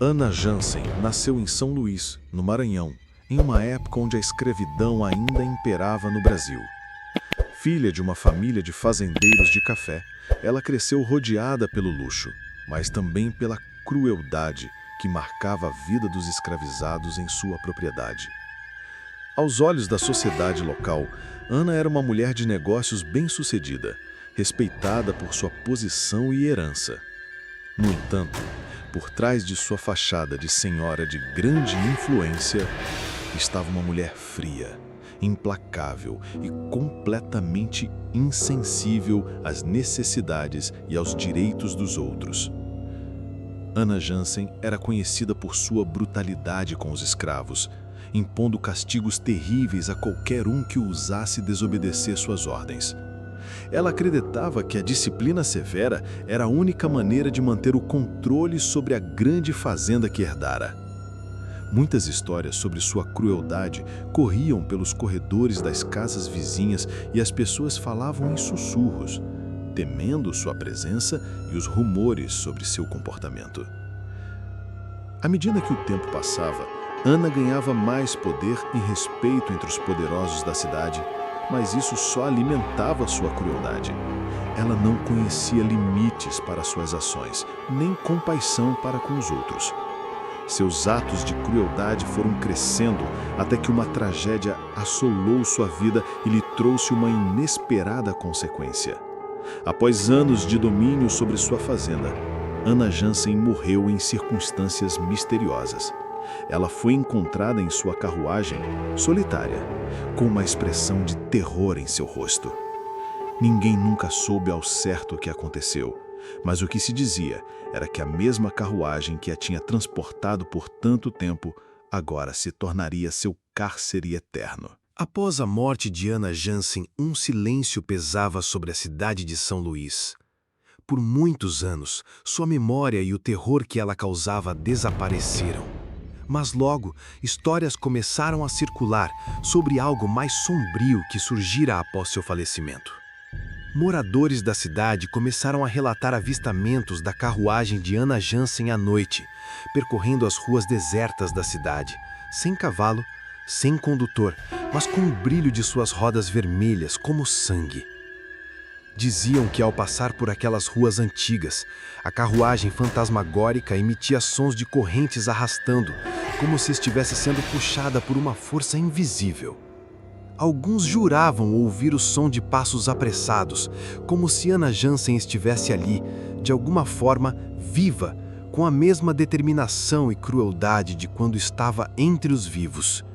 Ana Jansen nasceu em São Luís, no Maranhão, em uma época onde a escravidão ainda imperava no Brasil. Filha de uma família de fazendeiros de café, ela cresceu rodeada pelo luxo, mas também pela crueldade que marcava a vida dos escravizados em sua propriedade. Aos olhos da sociedade local, Ana era uma mulher de negócios bem-sucedida, respeitada por sua posição e herança. No entanto, por trás de sua fachada de senhora de grande influência, estava uma mulher fria, implacável e completamente insensível às necessidades e aos direitos dos outros. Ana Jansen era conhecida por sua brutalidade com os escravos, impondo castigos terríveis a qualquer um que ousasse desobedecer suas ordens. Ela acreditava que a disciplina severa era a única maneira de manter o controle sobre a grande fazenda que herdara. Muitas histórias sobre sua crueldade corriam pelos corredores das casas vizinhas e as pessoas falavam em sussurros, temendo sua presença e os rumores sobre seu comportamento. À medida que o tempo passava, Ana ganhava mais poder e respeito entre os poderosos da cidade, mas isso só alimentava sua crueldade. Ela não conhecia limites para suas ações, nem compaixão para com os outros. Seus atos de crueldade foram crescendo até que uma tragédia assolou sua vida e lhe trouxe uma inesperada consequência. Após anos de domínio sobre sua fazenda, Ana Jansen morreu em circunstâncias misteriosas. Ela foi encontrada em sua carruagem, solitária, com uma expressão de terror em seu rosto. Ninguém nunca soube ao certo o que aconteceu, mas o que se dizia era que a mesma carruagem que a tinha transportado por tanto tempo agora se tornaria seu cárcere eterno. Após a morte de Ana Jansen, um silêncio pesava sobre a cidade de São Luís. Por muitos anos, sua memória e o terror que ela causava desapareceram. Mas logo, histórias começaram a circular sobre algo mais sombrio que surgira após seu falecimento. Moradores da cidade começaram a relatar avistamentos da carruagem de Ana Jansen à noite, percorrendo as ruas desertas da cidade, sem cavalo, sem condutor, mas com o brilho de suas rodas vermelhas como sangue. Diziam que ao passar por aquelas ruas antigas, a carruagem fantasmagórica emitia sons de correntes arrastando, como se estivesse sendo puxada por uma força invisível. Alguns juravam ouvir o som de passos apressados, como se Ana Jansen estivesse ali, de alguma forma, viva, com a mesma determinação e crueldade de quando estava entre os vivos.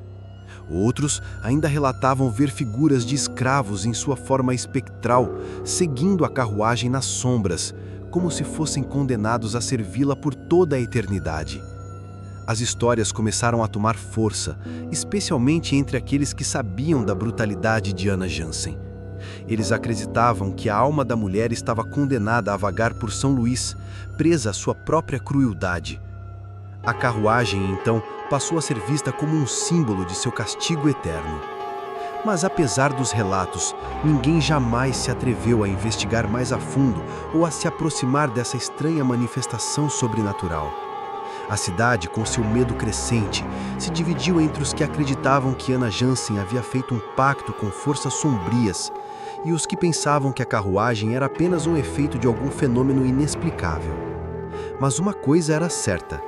Outros ainda relatavam ver figuras de escravos em sua forma espectral, seguindo a carruagem nas sombras, como se fossem condenados a servi-la por toda a eternidade. As histórias começaram a tomar força, especialmente entre aqueles que sabiam da brutalidade de Ana Jansen. Eles acreditavam que a alma da mulher estava condenada a vagar por São Luís, presa à sua própria crueldade. A carruagem, então, passou a ser vista como um símbolo de seu castigo eterno. Mas apesar dos relatos, ninguém jamais se atreveu a investigar mais a fundo ou a se aproximar dessa estranha manifestação sobrenatural. A cidade, com seu medo crescente, se dividiu entre os que acreditavam que Ana Jansen havia feito um pacto com forças sombrias e os que pensavam que a carruagem era apenas um efeito de algum fenômeno inexplicável. Mas uma coisa era certa: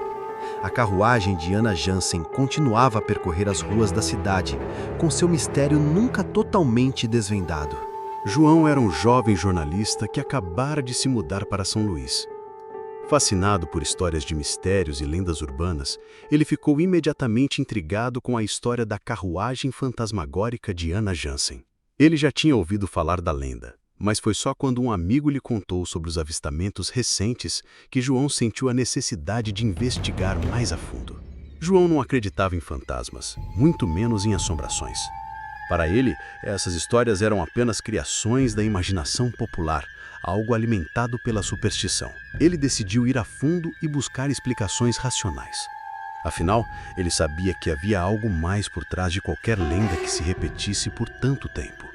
a carruagem de Ana Jansen continuava a percorrer as ruas da cidade, com seu mistério nunca totalmente desvendado. João era um jovem jornalista que acabara de se mudar para São Luís. Fascinado por histórias de mistérios e lendas urbanas, ele ficou imediatamente intrigado com a história da carruagem fantasmagórica de Ana Jansen. Ele já tinha ouvido falar da lenda, mas foi só quando um amigo lhe contou sobre os avistamentos recentes que João sentiu a necessidade de investigar mais a fundo. João não acreditava em fantasmas, muito menos em assombrações. Para ele, essas histórias eram apenas criações da imaginação popular, algo alimentado pela superstição. Ele decidiu ir a fundo e buscar explicações racionais. Afinal, ele sabia que havia algo mais por trás de qualquer lenda que se repetisse por tanto tempo.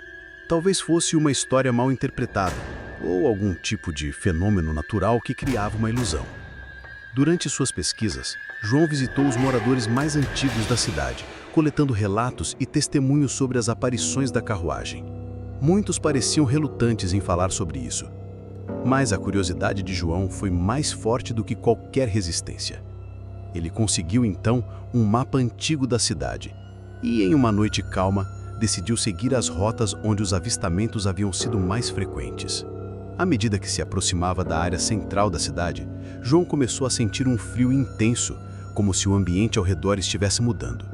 Talvez fosse uma história mal interpretada, ou algum tipo de fenômeno natural que criava uma ilusão. Durante suas pesquisas, João visitou os moradores mais antigos da cidade, coletando relatos e testemunhos sobre as aparições da carruagem. Muitos pareciam relutantes em falar sobre isso. Mas a curiosidade de João foi mais forte do que qualquer resistência. Ele conseguiu então um mapa antigo da cidade e, em uma noite calma, decidiu seguir as rotas onde os avistamentos haviam sido mais frequentes. À medida que se aproximava da área central da cidade, João começou a sentir um frio intenso, como se o ambiente ao redor estivesse mudando.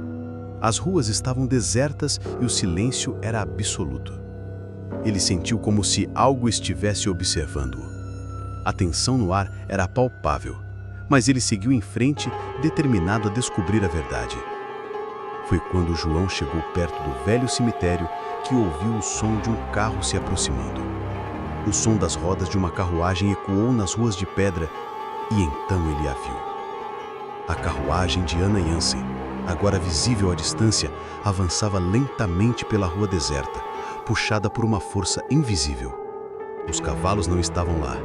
As ruas estavam desertas e o silêncio era absoluto. Ele sentiu como se algo estivesse observando-o. A tensão no ar era palpável, mas ele seguiu em frente, determinado a descobrir a verdade. Foi quando João chegou perto do velho cemitério que ouviu o som de um carro se aproximando. O som das rodas de uma carruagem ecoou nas ruas de pedra e então ele a viu. A carruagem de Anna Jansen, agora visível à distância, avançava lentamente pela rua deserta, puxada por uma força invisível. Os cavalos não estavam lá,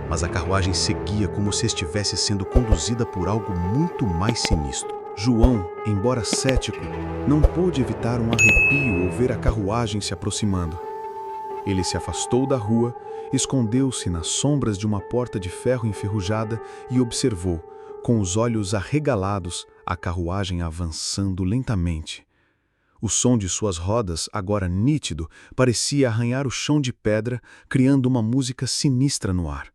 mas a carruagem seguia como se estivesse sendo conduzida por algo muito mais sinistro. João, embora cético, não pôde evitar um arrepio ao ver a carruagem se aproximando. Ele se afastou da rua, escondeu-se nas sombras de uma porta de ferro enferrujada e observou, com os olhos arregalados, a carruagem avançando lentamente. O som de suas rodas, agora nítido, parecia arranhar o chão de pedra, criando uma música sinistra no ar.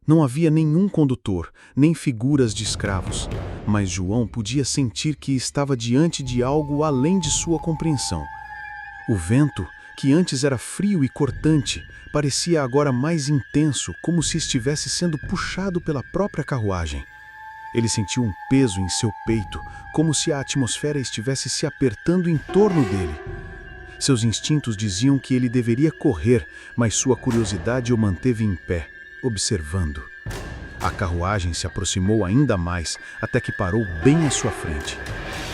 Não havia nenhum condutor, nem figuras de escravos, mas João podia sentir que estava diante de algo além de sua compreensão. O vento, que antes era frio e cortante, parecia agora mais intenso, como se estivesse sendo puxado pela própria carruagem. Ele sentiu um peso em seu peito, como se a atmosfera estivesse se apertando em torno dele. Seus instintos diziam que ele deveria correr, mas sua curiosidade o manteve em pé, observando. A carruagem se aproximou ainda mais, até que parou bem à sua frente.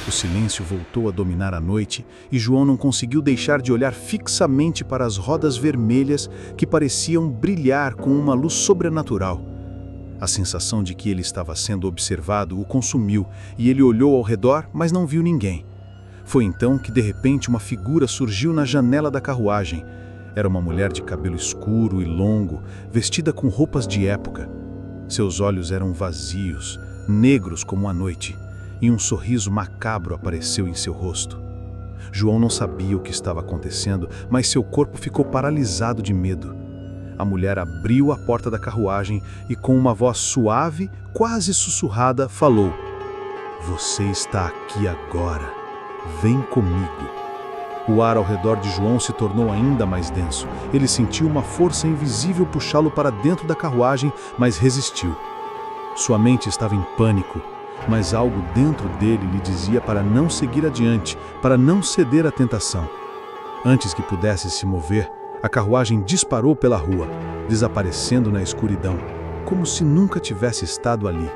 O silêncio voltou a dominar a noite e João não conseguiu deixar de olhar fixamente para as rodas vermelhas que pareciam brilhar com uma luz sobrenatural. A sensação de que ele estava sendo observado o consumiu e ele olhou ao redor, mas não viu ninguém. Foi então que de repente uma figura surgiu na janela da carruagem. Era uma mulher de cabelo escuro e longo, vestida com roupas de época. Seus olhos eram vazios, negros como a noite, e um sorriso macabro apareceu em seu rosto. João não sabia o que estava acontecendo, mas seu corpo ficou paralisado de medo. A mulher abriu a porta da carruagem e com uma voz suave, quase sussurrada, falou: "Você está aqui agora. Vem comigo." O ar ao redor de João se tornou ainda mais denso. Ele sentiu uma força invisível puxá-lo para dentro da carruagem, mas resistiu. Sua mente estava em pânico, mas algo dentro dele lhe dizia para não seguir adiante, para não ceder à tentação. Antes que pudesse se mover, a carruagem disparou pela rua, desaparecendo na escuridão, como se nunca tivesse estado ali.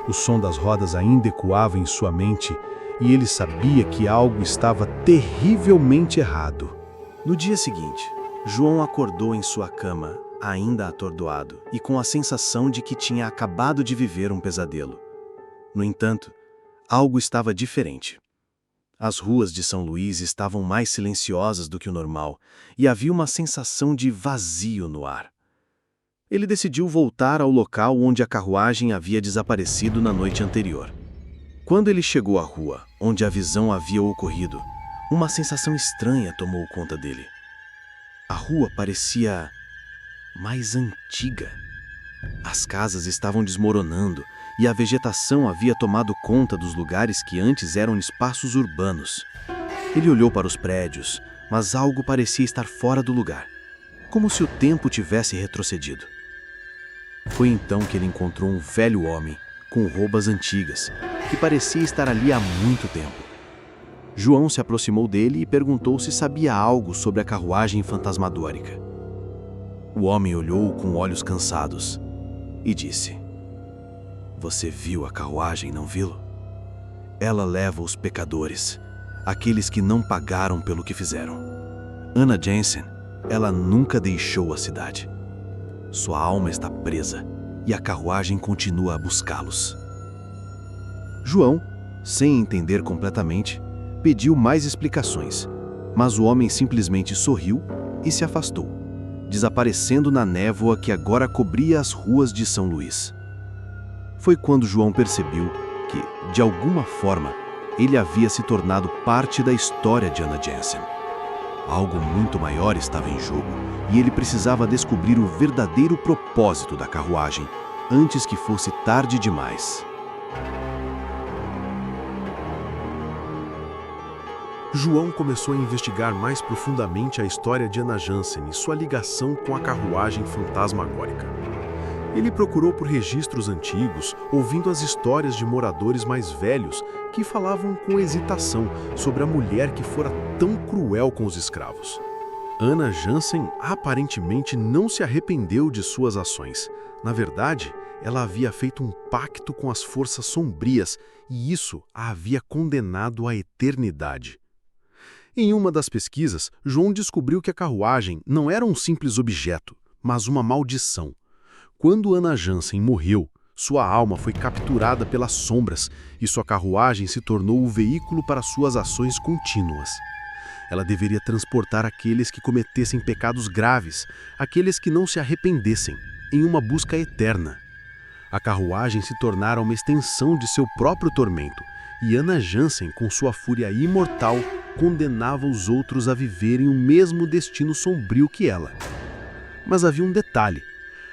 O som das rodas ainda ecoava em sua mente, e ele sabia que algo estava terrivelmente errado. No dia seguinte, João acordou em sua cama, ainda atordoado, e com a sensação de que tinha acabado de viver um pesadelo. No entanto, algo estava diferente. As ruas de São Luís estavam mais silenciosas do que o normal, e havia uma sensação de vazio no ar. Ele decidiu voltar ao local onde a carruagem havia desaparecido na noite anterior. Quando ele chegou à rua, onde a visão havia ocorrido, uma sensação estranha tomou conta dele. A rua parecia mais antiga. As casas estavam desmoronando e a vegetação havia tomado conta dos lugares que antes eram espaços urbanos. Ele olhou para os prédios, mas algo parecia estar fora do lugar, como se o tempo tivesse retrocedido. Foi então que ele encontrou um velho homem com roupas antigas, que parecia estar ali há muito tempo. João se aproximou dele e perguntou se sabia algo sobre a carruagem fantasmagórica. O homem olhou com olhos cansados e disse: "Você viu a carruagem, não viu? Ela leva os pecadores, aqueles que não pagaram pelo que fizeram. Anna Jansen, ela nunca deixou a cidade. Sua alma está presa e a carruagem continua a buscá-los." João, sem entender completamente, pediu mais explicações, mas o homem simplesmente sorriu e se afastou, desaparecendo na névoa que agora cobria as ruas de São Luís. Foi quando João percebeu que, de alguma forma, ele havia se tornado parte da história de Anna Jansen. Algo muito maior estava em jogo e ele precisava descobrir o verdadeiro propósito da carruagem antes que fosse tarde demais. João começou a investigar mais profundamente a história de Anna Jansen e sua ligação com a carruagem fantasmagórica. Ele procurou por registros antigos, ouvindo as histórias de moradores mais velhos que falavam com hesitação sobre a mulher que fora tão cruel com os escravos. Anna Jansen aparentemente não se arrependeu de suas ações. Na verdade, ela havia feito um pacto com as forças sombrias e isso a havia condenado à eternidade. Em uma das pesquisas, João descobriu que a carruagem não era um simples objeto, mas uma maldição. Quando Anna Jansen morreu, sua alma foi capturada pelas sombras e sua carruagem se tornou o veículo para suas ações contínuas. Ela deveria transportar aqueles que cometessem pecados graves, aqueles que não se arrependessem, em uma busca eterna. A carruagem se tornara uma extensão de seu próprio tormento, e Anna Jansen, com sua fúria imortal, condenava os outros a viverem o mesmo destino sombrio que ela. Mas havia um detalhe.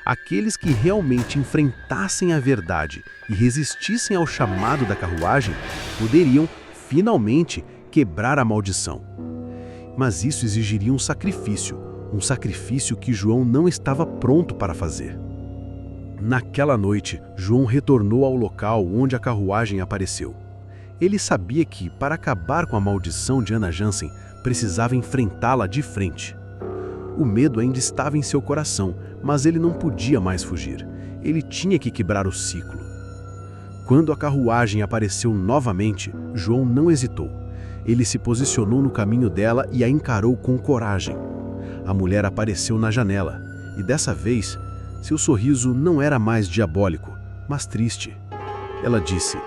Aqueles que realmente enfrentassem a verdade e resistissem ao chamado da carruagem poderiam, finalmente, quebrar a maldição. Mas isso exigiria um sacrifício que João não estava pronto para fazer. Naquela noite, João retornou ao local onde a carruagem apareceu. Ele sabia que, para acabar com a maldição de Anna Jansen, precisava enfrentá-la de frente. O medo ainda estava em seu coração, mas ele não podia mais fugir. Ele tinha que quebrar o ciclo. Quando a carruagem apareceu novamente, João não hesitou. Ele se posicionou no caminho dela e a encarou com coragem. A mulher apareceu na janela, e dessa vez, seu sorriso não era mais diabólico, mas triste. Ela disse: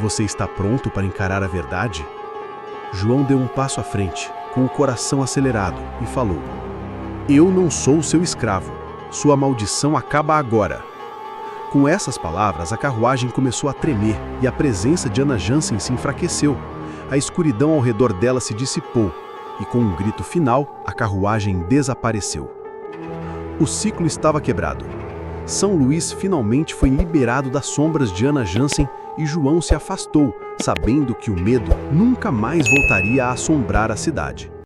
"Você está pronto para encarar a verdade?" João deu um passo à frente, com o coração acelerado, e falou: "Eu não sou seu escravo. Sua maldição acaba agora." Com essas palavras, a carruagem começou a tremer e a presença de Anna Jansen se enfraqueceu. A escuridão ao redor dela se dissipou e, com um grito final, a carruagem desapareceu. O ciclo estava quebrado. São Luís finalmente foi liberado das sombras de Anna Jansen e João se afastou, sabendo que o medo nunca mais voltaria a assombrar a cidade.